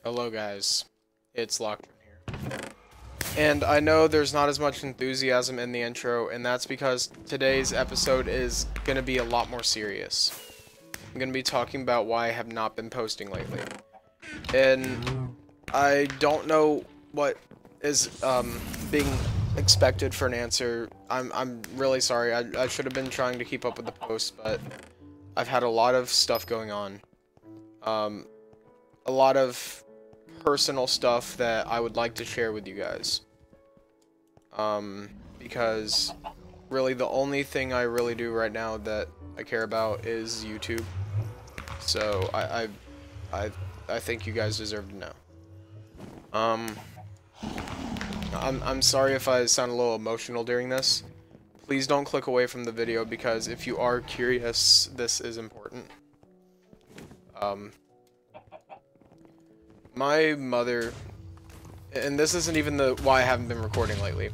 Hello guys, it's Lockton here. And I know there's not as much enthusiasm in the intro, and that's because today's episode is going to be a lot more serious. I'm going to be talking about why I have not been posting lately. And I don't know what is being expected for an answer. I'm really sorry. I should have been trying to keep up with the posts, but I've had a lot of stuff going on. A lot of personal stuff that I would like to share with you guys. Because really the only thing I really do right now that I care about is YouTube. So I, I think you guys deserve to know. I'm sorry if I sound a little emotional during this. Please don't click away from the video because if you are curious, this is important. My mother, and this isn't even the why I haven't been recording lately.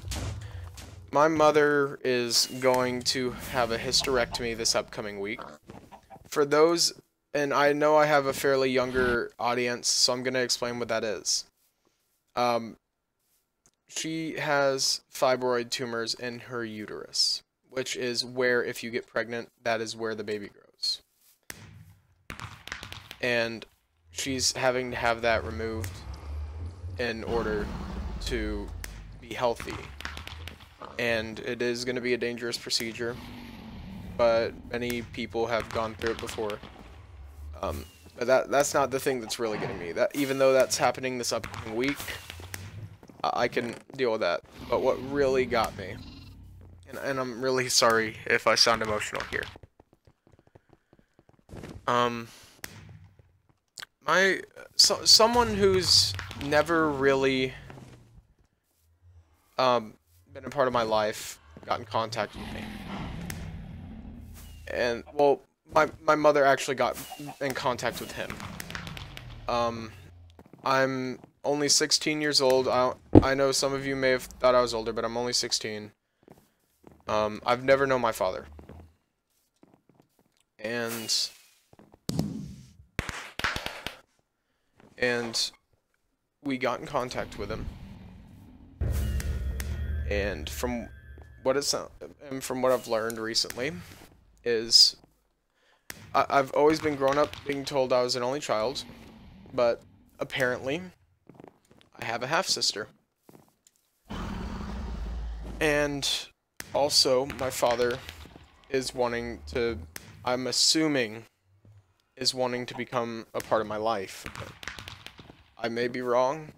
My mother is going to have a hysterectomy this upcoming week. For those, and I know I have a fairly younger audience, so I'm going to explain what that is. She has fibroid tumors in her uterus, which is where, if you get pregnant, that is where the baby grows. And she's having to have that removed in order to be healthy. And it is going to be a dangerous procedure, but many people have gone through it before. But that's not the thing that's really getting me. That even though that's happening this upcoming week, I can deal with that. But what really got me, and I'm really sorry if I sound emotional here. Someone who's never really been a part of my life got in contact with me. And well, my mother actually got in contact with him. I'm only 16 years old. I know some of you may have thought I was older, but I'm only 16. I've never known my father. And we got in contact with him. And from what I've learned recently is I've always been grown up being told I was an only child, but apparently I have a half-sister. And also my father is wanting to, I'm assuming, is wanting to become a part of my life. I may be wrong.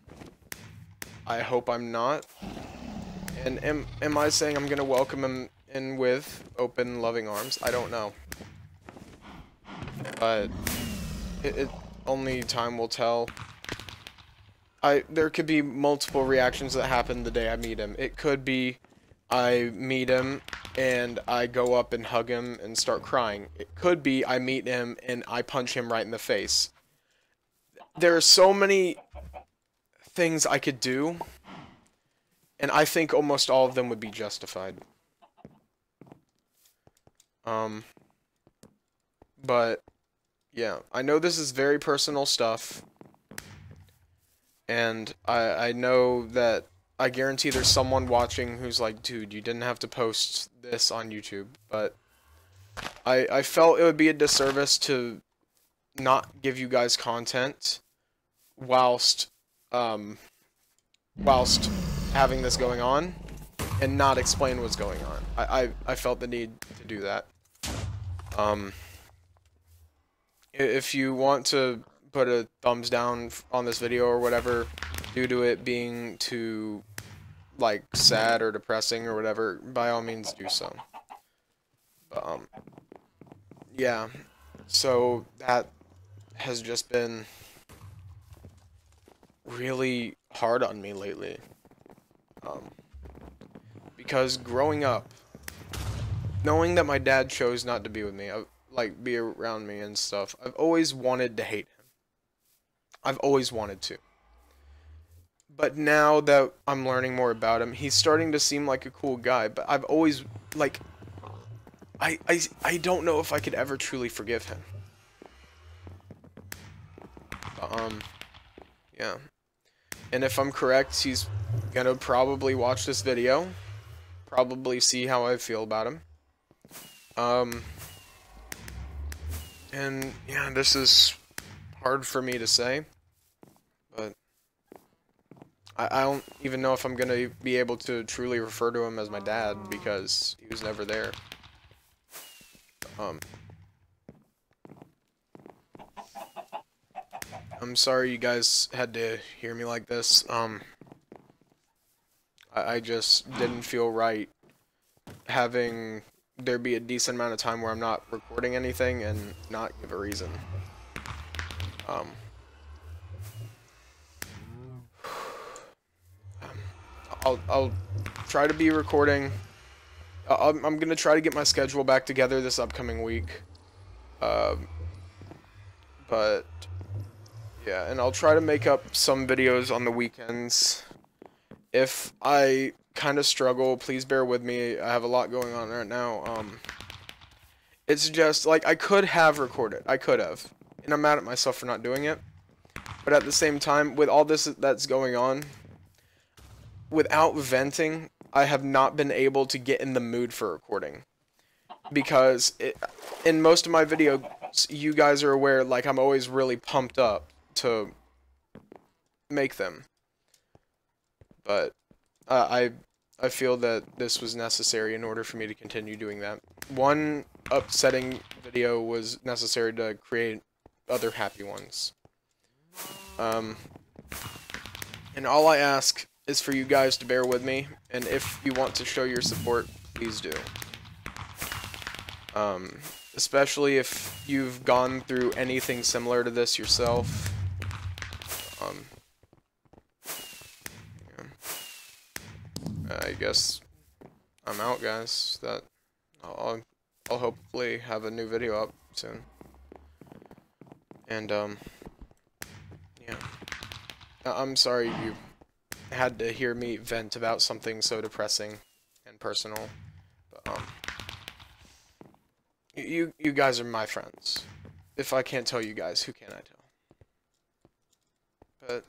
I hope I'm not. And am I saying I'm going to welcome him in with open, loving arms? I don't know. But only time will tell. There could be multiple reactions that happen the day I meet him. It could be I meet him and I go up and hug him and start crying. It could be I meet him and I punch him right in the face. There are so many things I could do, and I think almost all of them would be justified. But yeah, I know this is very personal stuff, and I know that I guarantee there's someone watching who's like, dude, you didn't have to post this on YouTube, but I felt it would be a disservice to not give you guys content whilst having this going on and not explain what's going on. I felt the need to do that. If you want to put a thumbs down on this video or whatever due to it being too like sad or depressing or whatever, by all means do so. But yeah, so that has just been really hard on me lately. Because growing up, knowing that my dad chose not to be with me, like be around me and stuff, I've always wanted to hate him. I've always wanted to. But now that I'm learning more about him, he's starting to seem like a cool guy, but I've always, like, I don't know if I could ever truly forgive him. Yeah. And if I'm correct, he's gonna probably watch this video. Probably see how I feel about him. And yeah, this is hard for me to say. But I don't even know if I'm gonna be able to truly refer to him as my dad because he was never there. I'm sorry you guys had to hear me like this. I just didn't feel right having there be a decent amount of time where I'm not recording anything and not give a reason. I'll try to be recording. I'm gonna try to get my schedule back together this upcoming week. But yeah, and I'll try to make up some videos on the weekends. If I kind of struggle, please bear with me. I have a lot going on right now. It's just like I could have recorded. I could have. And I'm mad at myself for not doing it. But at the same time, with all this that's going on, without venting, I have not been able to get in the mood for recording. Because in most of my videos, you guys are aware, like, I'm always really pumped up to make them. But I feel that this was necessary in order for me to continue doing that. One upsetting video was necessary to create other happy ones. And all I ask is for you guys to bear with me, and if you want to show your support, please do. Especially if you've gone through anything similar to this yourself. Yeah. I guess I'm out, guys. I'll hopefully have a new video up soon. And yeah. I'm sorry you had to hear me vent about something so depressing and personal. But you guys are my friends. If I can't tell you guys, who can I tell? But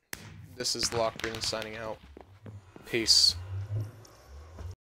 this is Locked In signing out. Peace.